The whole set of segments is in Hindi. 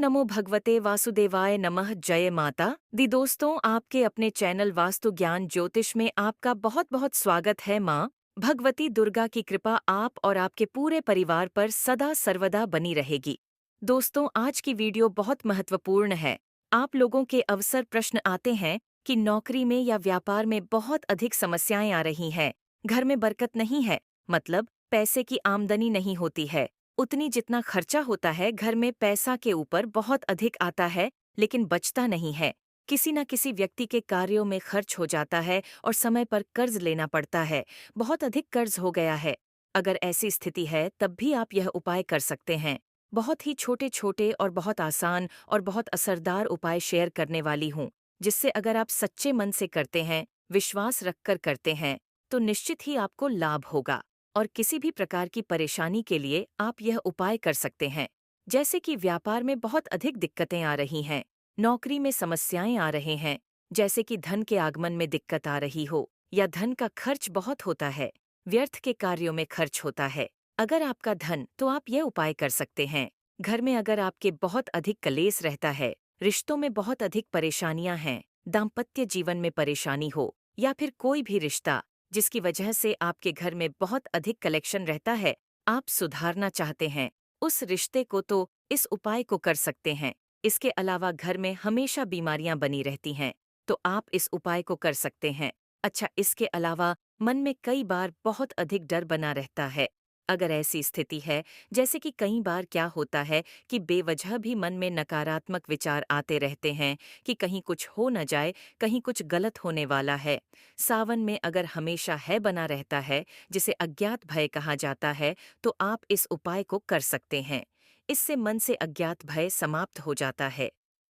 नमो भगवते वासुदेवाय नमः। जय माता दी। दोस्तों, आपके अपने चैनल वास्तु ज्ञान ज्योतिष में आपका बहुत बहुत स्वागत है। माँ भगवती दुर्गा की कृपा आप और आपके पूरे परिवार पर सदा सर्वदा बनी रहेगी। दोस्तों, आज की वीडियो बहुत महत्वपूर्ण है। आप लोगों के अवसर प्रश्न आते हैं कि नौकरी में या व्यापार में बहुत अधिक समस्याएं आ रही हैं, घर में बरकत नहीं है, मतलब पैसे की आमदनी नहीं होती है उतनी जितना खर्चा होता है। घर में पैसा के ऊपर बहुत अधिक आता है लेकिन बचता नहीं है। किसी न किसी व्यक्ति के कार्यों में खर्च हो जाता है और समय पर कर्ज लेना पड़ता है। बहुत अधिक कर्ज हो गया है। अगर ऐसी स्थिति है तब भी आप यह उपाय कर सकते हैं। बहुत ही छोटे छोटे और बहुत आसान और बहुत असरदार उपाय शेयर करने वाली हूँ, जिससे अगर आप सच्चे मन से करते हैं, विश्वास रखकर करते हैं, तो निश्चित ही आपको लाभ होगा। और किसी भी प्रकार की परेशानी के लिए आप यह उपाय कर सकते हैं। जैसे कि व्यापार में बहुत अधिक दिक्कतें आ रही हैं, नौकरी में समस्याएं आ रहे हैं, जैसे कि धन के आगमन में दिक्कत आ रही हो या धन का खर्च बहुत होता है, व्यर्थ के कार्यों में खर्च होता है। अगर आपका धन, तो आप यह उपाय कर सकते हैं। घर में अगर आपके बहुत अधिक कलेश रहता है, रिश्तों में बहुत अधिक परेशानियां हैं, दाम्पत्य जीवन में परेशानी हो या फिर कोई भी रिश्ता जिसकी वजह से आपके घर में बहुत अधिक कलेक्शन रहता है, आप सुधारना चाहते हैं उस रिश्ते को, तो इस उपाय को कर सकते हैं। इसके अलावा घर में हमेशा बीमारियां बनी रहती हैं, तो आप इस उपाय को कर सकते हैं। अच्छा, इसके अलावा मन में कई बार बहुत अधिक डर बना रहता है। अगर ऐसी स्थिति है, जैसे कि कई बार क्या होता है कि बेवजह भी मन में नकारात्मक विचार आते रहते हैं कि कहीं कुछ हो न जाए, कहीं कुछ गलत होने वाला है। सावन में अगर हमेशा है बना रहता है, जिसे अज्ञात भय कहा जाता है, तो आप इस उपाय को कर सकते हैं। इससे मन से अज्ञात भय समाप्त हो जाता है,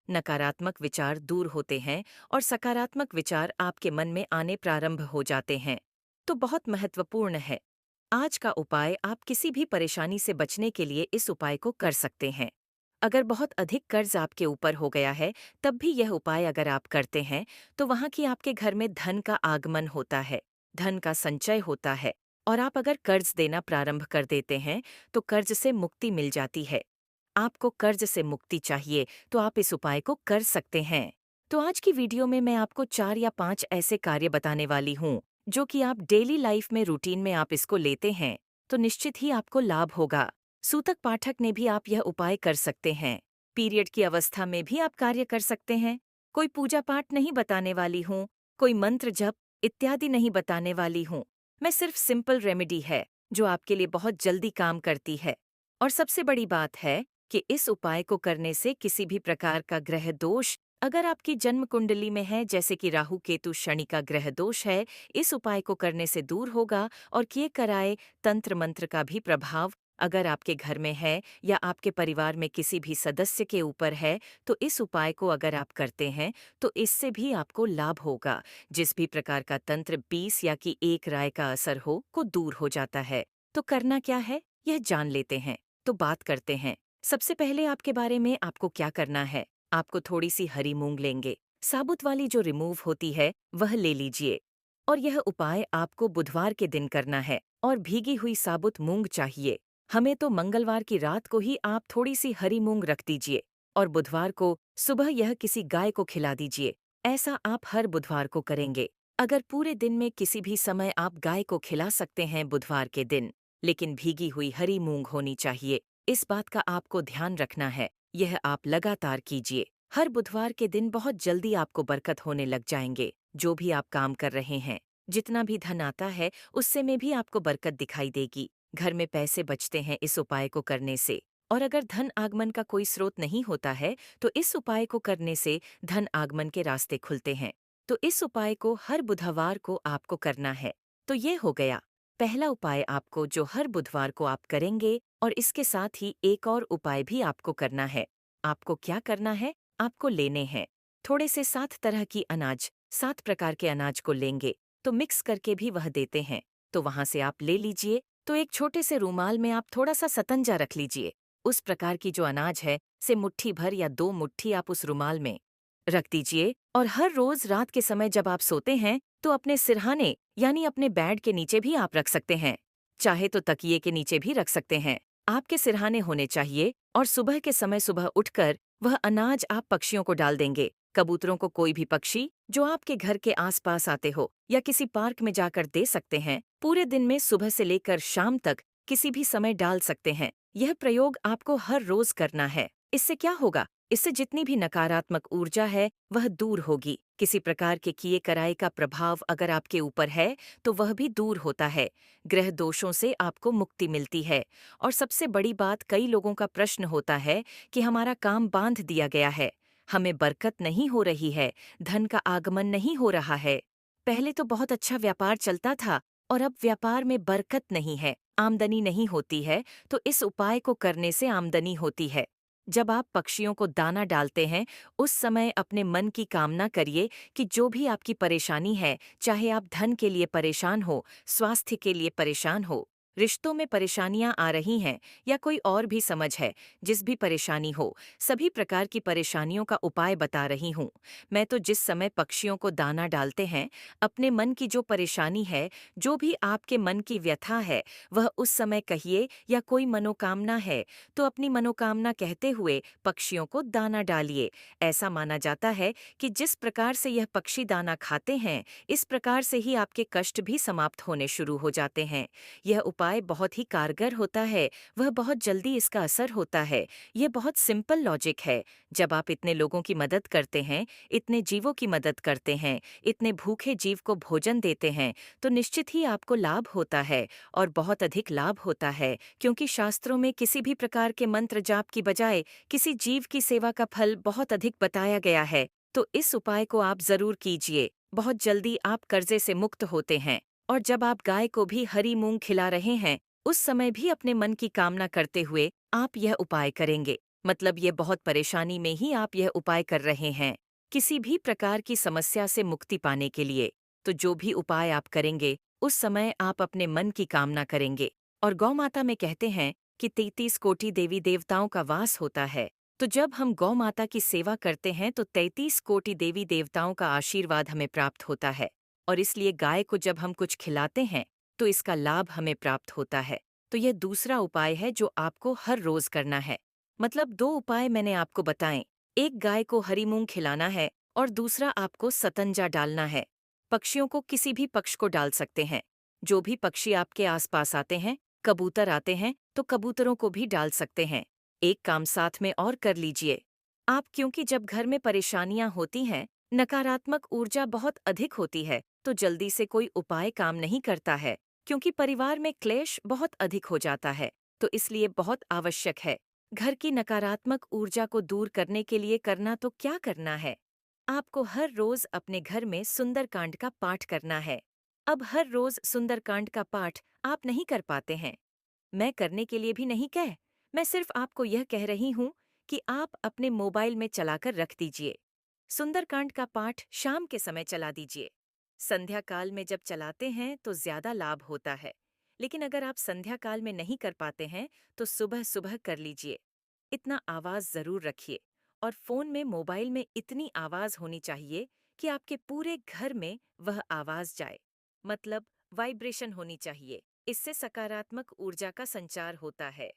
नकारात्मक विचार दूर होते हैं और सकारात्मक विचार आपके मन में आने प्रारंभ हो जाते हैं। तो बहुत महत्वपूर्ण है। आज का उपाय, आप किसी भी परेशानी से बचने के लिए इस उपाय को कर सकते हैं। अगर बहुत अधिक कर्ज आपके ऊपर हो गया है, तब भी यह उपाय अगर आप करते हैं, तो वहाँ की आपके घर में धन का आगमन होता है, धन का संचय होता है। और आप अगर कर्ज देना प्रारंभ कर देते हैं, तो कर्ज से मुक्ति मिल जाती है। आपको कर्ज से मुक्ति चाहिए, तो आप इस उपाय को कर सकते हैं। तो आज की वीडियो में मैं आपको 4 या 5 ऐसे कार्य बताने वाली हूँ, जो कि आप डेली लाइफ में, रूटीन में आप इसको लेते हैं, तो निश्चित ही आपको लाभ होगा। सूतक पाठक ने भी आप यह उपाय कर सकते हैं। पीरियड की अवस्था में भी आप कार्य कर सकते हैं। कोई पूजा पाठ नहीं बताने वाली हूँ, कोई मंत्र जप इत्यादि नहीं बताने वाली हूँ। मैं सिर्फ सिंपल रेमेडी है जो आपके लिए बहुत जल्दी काम करती है। और सबसे बड़ी बात है कि इस उपाय को करने से किसी भी प्रकार का ग्रह दोष अगर आपकी जन्म कुंडली में है, जैसे कि राहु केतु शनि का ग्रह दोष है, इस उपाय को करने से दूर होगा। और किए कराए तंत्र मंत्र का भी प्रभाव अगर आपके घर में है या आपके परिवार में किसी भी सदस्य के ऊपर है, तो इस उपाय को अगर आप करते हैं, तो इससे भी आपको लाभ होगा। जिस भी प्रकार का तंत्र 20 या कि 1 राय का असर हो, को दूर हो जाता है। तो करना क्या है, यह जान लेते हैं। तो बात करते हैं। सबसे पहले आपके बारे में आपको क्या करना है। आपको थोड़ी सी हरी मूंग लेंगे, साबुत वाली जो रिमूव होती है वह ले लीजिए। और यह उपाय आपको बुधवार के दिन करना है और भीगी हुई साबुत मूंग चाहिए। हमें तो मंगलवार की रात को ही आप थोड़ी सी हरी मूंग रख दीजिए और बुधवार को सुबह यह किसी गाय को खिला दीजिए। ऐसा आप हर बुधवार को करेंगे। अगर पूरे दिन में किसी भी समय आप गाय को खिला सकते हैं बुधवार के दिन, लेकिन भीगी हुई हरी मूंग होनी चाहिए। इस बात का आपको ध्यान रखना है। यह आप लगातार कीजिए। हर बुधवार के दिन बहुत जल्दी आपको बरकत होने लग जाएंगे। जो भी आप काम कर रहे हैं, जितना भी धन आता है, उससे में भी आपको बरकत दिखाई देगी। घर में पैसे बचते हैं इस उपाय को करने से। और अगर धन आगमन का कोई स्रोत नहीं होता है, तो इस उपाय को करने से धन आगमन के रास्ते खुलते हैं। तो इस उपाय को हर बुधवार को आपको करना है। तो ये हो गया पहला उपाय आपको, जो हर बुधवार को आप करेंगे। और इसके साथ ही एक और उपाय भी आपको करना है। आपको क्या करना है, आपको लेने हैं थोड़े से 7 तरह की अनाज, 7 प्रकार के अनाज को लेंगे, तो मिक्स करके भी वह देते हैं। तो वहां से आप ले लीजिए। तो एक छोटे से रूमाल में आप थोड़ा सा सतंजा रख लीजिए। उस प्रकार की जो अनाज है, से मुट्ठी भर या 2 मुट्ठी आप उस रूमाल में रख दीजिए। और हर रोज रात के समय जब आप सोते हैं, तो अपने सिरहाने यानी अपने बेड के नीचे भी आप रख सकते हैं। चाहे तो तकिए के नीचे भी रख सकते हैं। आपके सिरहाने होने चाहिए और सुबह के समय सुबह उठकर वह अनाज आप पक्षियों को डाल देंगे। कबूतरों को कोई भी पक्षी जो आपके घर के आसपास आते हो या किसी पार्क में जाकर दे सकते हैं। पूरे दिन में सुबह से लेकर शाम तक किसी भी समय डाल सकते हैं। यह प्रयोग आपको हर रोज करना है। इससे क्या होगा? इससे जितनी भी नकारात्मक ऊर्जा है वह दूर होगी। किसी प्रकार के किए कराए का प्रभाव अगर आपके ऊपर है तो वह भी दूर होता है। ग्रह दोषों से आपको मुक्ति मिलती है। और सबसे बड़ी बात, कई लोगों का प्रश्न होता है कि हमारा काम बांध दिया गया है, हमें बरकत नहीं हो रही है, धन का आगमन नहीं हो रहा है। पहले तो बहुत अच्छा व्यापार चलता था और अब व्यापार में बरकत नहीं है, आमदनी नहीं होती है। तो इस उपाय को करने से आमदनी होती है। जब आप पक्षियों को दाना डालते हैं उस समय अपने मन की कामना करिए कि जो भी आपकी परेशानी है, चाहे आप धन के लिए परेशान हो, स्वास्थ्य के लिए परेशान हो, रिश्तों में परेशानियां आ रही हैं या कोई और भी समझ है, जिस भी परेशानी हो, सभी प्रकार की परेशानियों का उपाय बता रही हूँ मैं। तो जिस समय पक्षियों को दाना डालते हैं, अपने मन की जो परेशानी है, जो भी आपके मन की व्यथा है, वह उस समय कहिए। या कोई मनोकामना है तो अपनी मनोकामना कहते हुए पक्षियों को दाना डालिए। ऐसा माना जाता है कि जिस प्रकार से यह पक्षी दाना खाते हैं, इस प्रकार से ही आपके कष्ट भी समाप्त होने शुरू हो जाते हैं। यह उपाय बहुत ही कारगर होता है, वह बहुत जल्दी इसका असर होता है। यह बहुत सिंपल लॉजिक है। जब आप इतने लोगों की मदद करते हैं, इतने जीवों की मदद करते हैं, इतने भूखे जीव को भोजन देते हैं, तो निश्चित ही आपको लाभ होता है और बहुत अधिक लाभ होता है। क्योंकि शास्त्रों में किसी भी प्रकार के मंत्र जाप की बजाय किसी जीव की सेवा का फल बहुत अधिक बताया गया है। तो इस उपाय को आप जरूर कीजिए। बहुत जल्दी आप कर्जे से मुक्त होते हैं। और जब आप गाय को भी हरी मूंग खिला रहे हैं, उस समय भी अपने मन की कामना करते हुए आप यह उपाय करेंगे। मतलब ये बहुत परेशानी में ही आप यह उपाय कर रहे हैं, किसी भी प्रकार की समस्या से मुक्ति पाने के लिए। तो जो भी उपाय आप करेंगे, उस समय आप अपने मन की कामना करेंगे। और गौ माता में कहते हैं कि 33 कोटि देवी देवताओं का वास होता है। तो जब हम गौ माता की सेवा करते हैं तो 33 कोटि देवी देवताओं का आशीर्वाद हमें प्राप्त होता है। और इसलिए गाय को जब हम कुछ खिलाते हैं तो इसका लाभ हमें प्राप्त होता है। तो यह दूसरा उपाय है जो आपको हर रोज करना है। मतलब 2 उपाय मैंने आपको बताएं। एक गाय को हरी मूंग खिलाना है और दूसरा आपको सतंजा डालना है। पक्षियों को किसी भी पक्ष को डाल सकते हैं। जो भी पक्षी आपके आसपास आते हैं, कबूतर आते हैं तो कबूतरों को भी डाल सकते हैं। एक काम साथ में और कर लीजिए आप, क्योंकि जब घर में परेशानियां होती हैं, नकारात्मक ऊर्जा बहुत अधिक होती है, तो जल्दी से कोई उपाय काम नहीं करता है। क्योंकि परिवार में क्लेश बहुत अधिक हो जाता है। तो इसलिए बहुत आवश्यक है, घर की नकारात्मक ऊर्जा को दूर करने के लिए करना तो क्या करना है, आपको हर रोज अपने घर में सुंदरकांड का पाठ करना है। अब हर रोज सुंदरकांड का पाठ आप नहीं कर पाते हैं, मैं करने के लिए भी नहीं कह, मैं सिर्फ आपको यह कह रही हूँ कि आप अपने मोबाइल में चलाकर रख दीजिए। सुंदरकांड का पाठ शाम के समय चला दीजिए। संध्या काल में जब चलाते हैं तो ज्यादा लाभ होता है। लेकिन अगर आप संध्या काल में नहीं कर पाते हैं तो सुबह सुबह कर लीजिए। इतना आवाज जरूर रखिए। और फोन में, मोबाइल में इतनी आवाज होनी चाहिए कि आपके पूरे घर में वह आवाज जाए। मतलब वाइब्रेशन होनी चाहिए। इससे सकारात्मक ऊर्जा का संचार होता है।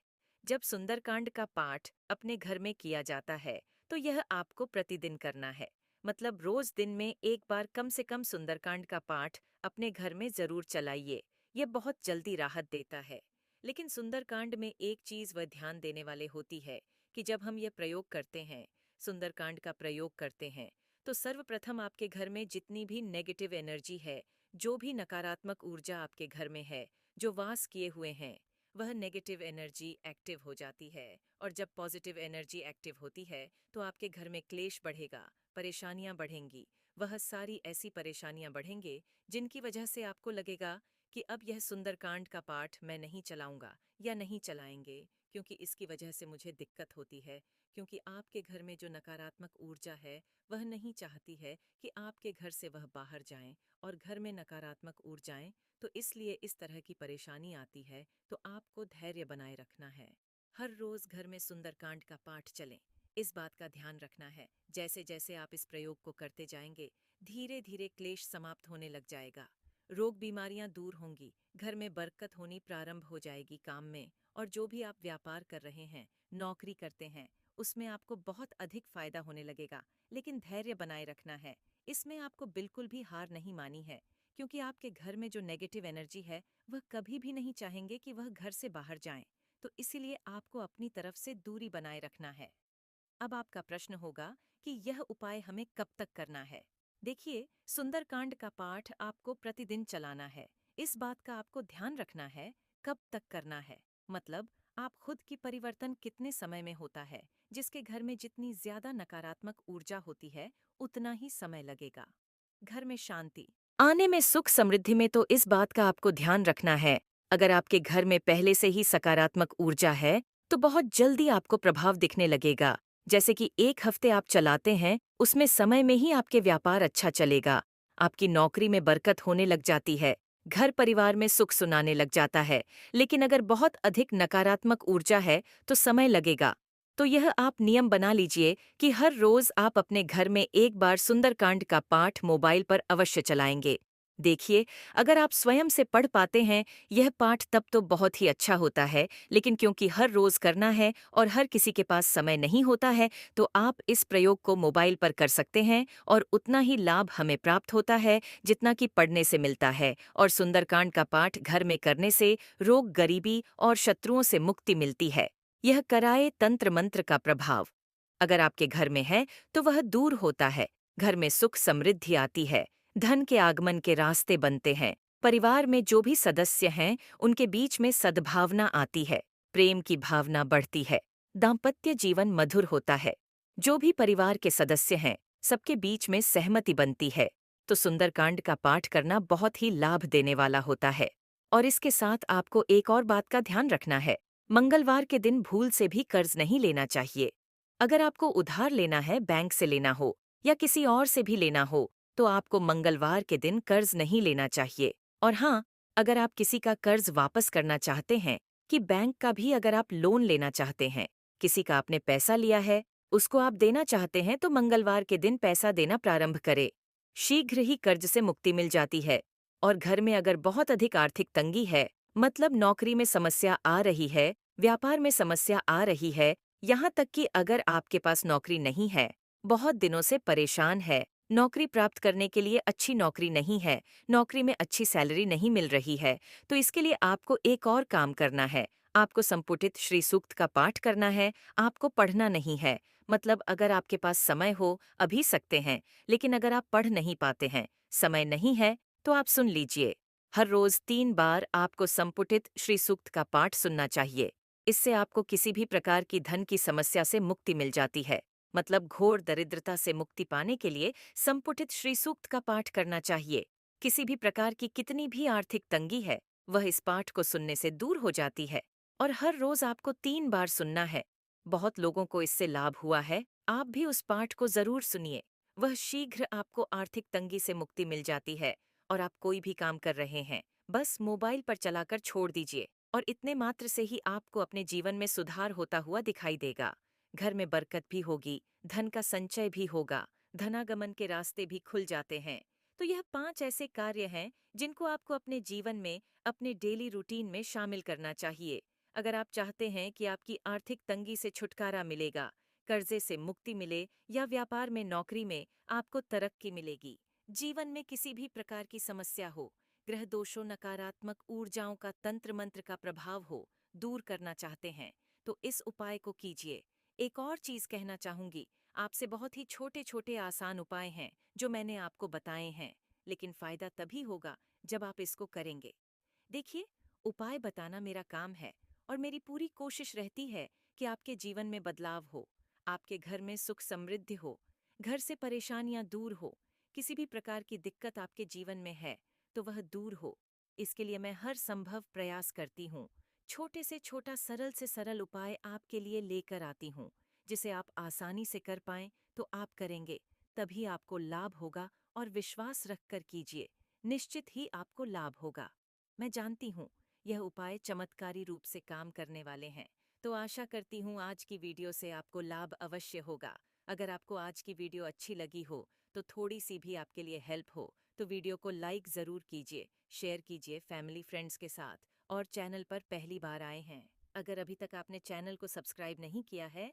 जब सुंदरकांड का पाठ अपने घर में किया जाता है तो यह आपको प्रतिदिन करना है। मतलब रोज दिन में एक बार कम से कम सुंदरकांड का पाठ अपने घर में जरूर चलाइए। यह बहुत जल्दी राहत देता है। लेकिन सुंदरकांड में एक चीज वह ध्यान देने वाले होती है कि जब हम यह प्रयोग करते हैं, सुंदरकांड का प्रयोग करते हैं, तो सर्वप्रथम आपके घर में जितनी भी नेगेटिव एनर्जी है, जो भी नकारात्मक ऊर्जा आपके घर में है, जो वास किए हुए हैं, वह नेगेटिव एनर्जी एक्टिव हो जाती है। और जब पॉजिटिव एनर्जी एक्टिव होती है तो आपके घर में क्लेश बढ़ेगा, परेशानियां बढ़ेंगी। वह सारी ऐसी परेशानियां बढ़ेंगे जिनकी वजह से आपको लगेगा कि अब यह सुंदरकांड का पाठ मैं नहीं चलाऊंगा या नहीं चलाएंगे, क्योंकि इसकी वजह से मुझे दिक्कत होती है। क्योंकि आपके घर में जो नकारात्मक ऊर्जा है, वह नहीं चाहती है कि आपके घर से वह बाहर जाएं और घर में नकारात्मक ऊर्जाएं। तो इसलिए इस तरह की परेशानी आती है। तो आपको धैर्य बनाए रखना है। हर रोज घर में सुंदरकांड का पाठ चलें, इस बात का ध्यान रखना है। जैसे जैसे आप इस प्रयोग को करते जाएंगे, धीरे धीरे क्लेश समाप्त होने लग जाएगा, रोग बीमारियां दूर होंगी, घर में बरकत होनी प्रारंभ हो जाएगी काम में, और जो भी आप व्यापार कर रहे हैं, नौकरी करते हैं, उसमें आपको बहुत अधिक फायदा होने लगेगा। लेकिन धैर्य बनाए रखना है। इसमें आपको बिल्कुल भी हार नहीं मानी है, क्योंकि आपके घर में जो नेगेटिव एनर्जी है, वह कभी भी नहीं चाहेंगे कि वह घर से बाहर जाएं। तो इसीलिए आपको अपनी तरफ से दूरी बनाए रखना है। अब आपका प्रश्न होगा कि यह उपाय हमें कब तक करना है। देखिए, सुंदरकांड का पाठ आपको प्रतिदिन चलाना है। इस बात का आपको ध्यान रखना है कब तक करना है। मतलब, आप खुद की परिवर्तन कितने समय में होता है। जिसके घर में जितनी ज्यादा नकारात्मक ऊर्जा होती है, उतना ही समय लगेगा। घर में शांति आने में, सुख समृद्धि में तो इस बात का आपको ध्यान रखना है। अगर आपके घर में पहले से ही सकारात्मक ऊर्जा है, तो बहुत जल्दी आपको प्रभाव दिखने लगेगा। जैसे कि 1 हफ्ते आप चलाते हैं, उसमें समय में ही आपके व्यापार अच्छा चलेगा। आपकी नौकरी में बरकत होने लग जाती है। घर परिवार में सुख सुनाने लग जाता है। लेकिन अगर बहुत अधिक नकारात्मक ऊर्जा है, तो समय लगेगा। तो यह आप नियम बना लीजिए कि हर रोज आप अपने घर में एक बार सुंदरकांड का पाठ मोबाइल पर अवश्य चलाएंगे। देखिए, अगर आप स्वयं से पढ़ पाते हैं यह पाठ, तब तो बहुत ही अच्छा होता है। लेकिन क्योंकि हर रोज करना है और हर किसी के पास समय नहीं होता है, तो आप इस प्रयोग को मोबाइल पर कर सकते हैं और उतना ही लाभ हमें प्राप्त होता है जितना कि पढ़ने से मिलता है। और सुंदरकांड का पाठ घर में करने से रोग, गरीबी और शत्रुओं से मुक्ति मिलती है। यह कराए तंत्र मंत्र का प्रभाव अगर आपके घर में है, तो वह दूर होता है। घर में सुख समृद्धि आती है। धन के आगमन के रास्ते बनते हैं। परिवार में जो भी सदस्य हैं, उनके बीच में सद्भावना आती है। प्रेम की भावना बढ़ती है। दाम्पत्य जीवन मधुर होता है। जो भी परिवार के सदस्य हैं, सबके बीच में सहमति बनती है। तो सुंदरकांड का पाठ करना बहुत ही लाभ देने वाला होता है। और इसके साथ आपको एक और बात का ध्यान रखना है। मंगलवार के दिन भूल से भी कर्ज नहीं लेना चाहिए। अगर आपको उधार लेना है, बैंक से लेना हो या किसी और से भी लेना हो, तो आपको मंगलवार के दिन कर्ज नहीं लेना चाहिए। और हाँ, अगर आप किसी का कर्ज वापस करना चाहते हैं, कि बैंक का भी अगर आप लोन लेना चाहते हैं, किसी का आपने पैसा लिया है, उसको आप देना चाहते हैं, तो मंगलवार के दिन पैसा देना प्रारंभ करें। शीघ्र ही कर्ज से मुक्ति मिल जाती है। और घर में अगर बहुत अधिक आर्थिक तंगी है, मतलब नौकरी में समस्या आ रही है, व्यापार में समस्या आ रही है, यहाँ तक कि अगर आपके पास नौकरी नहीं है, बहुत दिनों से परेशान है, नौकरी प्राप्त करने के लिए अच्छी नौकरी नहीं है, नौकरी में अच्छी सैलरी नहीं मिल रही है, तो इसके लिए आपको एक और काम करना है। आपको संपुटित श्री सूक्त का पाठ करना है। आपको पढ़ना नहीं है। मतलब, अगर आपके पास समय हो, अभी सकते हैं। लेकिन अगर आप पढ़ नहीं पाते हैं, समय नहीं है, तो आप सुन लीजिए। हर रोज 3 बार आपको संपुटित श्री सूक्त का पाठ सुनना चाहिए। इससे आपको किसी भी प्रकार की धन की समस्या से मुक्ति मिल जाती है। मतलब, घोर दरिद्रता से मुक्ति पाने के लिए संपुटित श्री सूक्त का पाठ करना चाहिए। किसी भी प्रकार की कितनी भी आर्थिक तंगी है, वह इस पाठ को सुनने से दूर हो जाती है। और हर रोज आपको 3 बार सुनना है। बहुत लोगों को इससे लाभ हुआ है। आप भी उस पाठ को जरूर सुनिए। वह शीघ्र आपको आर्थिक तंगी से मुक्ति मिल जाती है। और आप कोई भी काम कर रहे हैं, बस मोबाइल पर चलाकर छोड़ दीजिए। और इतने मात्र से ही आपको अपने जीवन में सुधार होता हुआ दिखाई देगा। घर में बरकत भी होगी, धन का संचय भी होगा, धनागमन के रास्ते भी खुल जाते हैं। तो यह 5 ऐसे कार्य हैं जिनको आपको अपने जीवन में, अपने डेली रूटीन में शामिल करना चाहिए। अगर आप चाहते हैं कि आपकी आर्थिक तंगी से छुटकारा मिलेगा, कर्जे से मुक्ति मिले या व्यापार में, नौकरी में आपको तरक्की मिलेगी, जीवन में किसी भी प्रकार की समस्या हो, ग्रह दोषों, नकारात्मक ऊर्जाओं का, तंत्र मंत्र का प्रभाव हो, दूर करना चाहते हैं, तो इस उपाय को कीजिए। एक और चीज कहना चाहूंगी, आपसे बहुत ही छोटे छोटे आसान उपाय हैं जो मैंने आपको बताए हैं, लेकिन फायदा तभी होगा जब आप इसको करेंगे। देखिए, उपाय बताना मेरा काम है और मेरी पूरी कोशिश रहती है कि आपके जीवन में बदलाव हो, आपके घर में सुख समृद्धि हो, घर से परेशानियां दूर हो, किसी भी प्रकार की दिक्कत आपके जीवन में है तो वह दूर हो। इसके लिए मैं हर संभव प्रयास करती हूँ। छोटे से छोटा, सरल से सरल उपाय आपके लिए लेकर आती हूँ, जिसे आप आसानी से कर पाएं। तो आप करेंगे, तभी आपको लाभ होगा। और विश्वास रखकर कीजिए, निश्चित ही आपको लाभ होगा। मैं जानती हूँ यह उपाय चमत्कारी रूप से काम करने वाले हैं। तो आशा करती हूँ आज की वीडियो से आपको लाभ अवश्य होगा। अगर आपको आज की वीडियो अच्छी लगी हो, तो थोड़ी सी भी आपके लिए हेल्प हो, तो वीडियो को लाइक ज़रूर कीजिए, शेयर कीजिए फैमिली फ्रेंड्स के साथ। और चैनल पर पहली बार आए हैं अगर अभी तक आपने चैनल को सब्सक्राइब नहीं किया है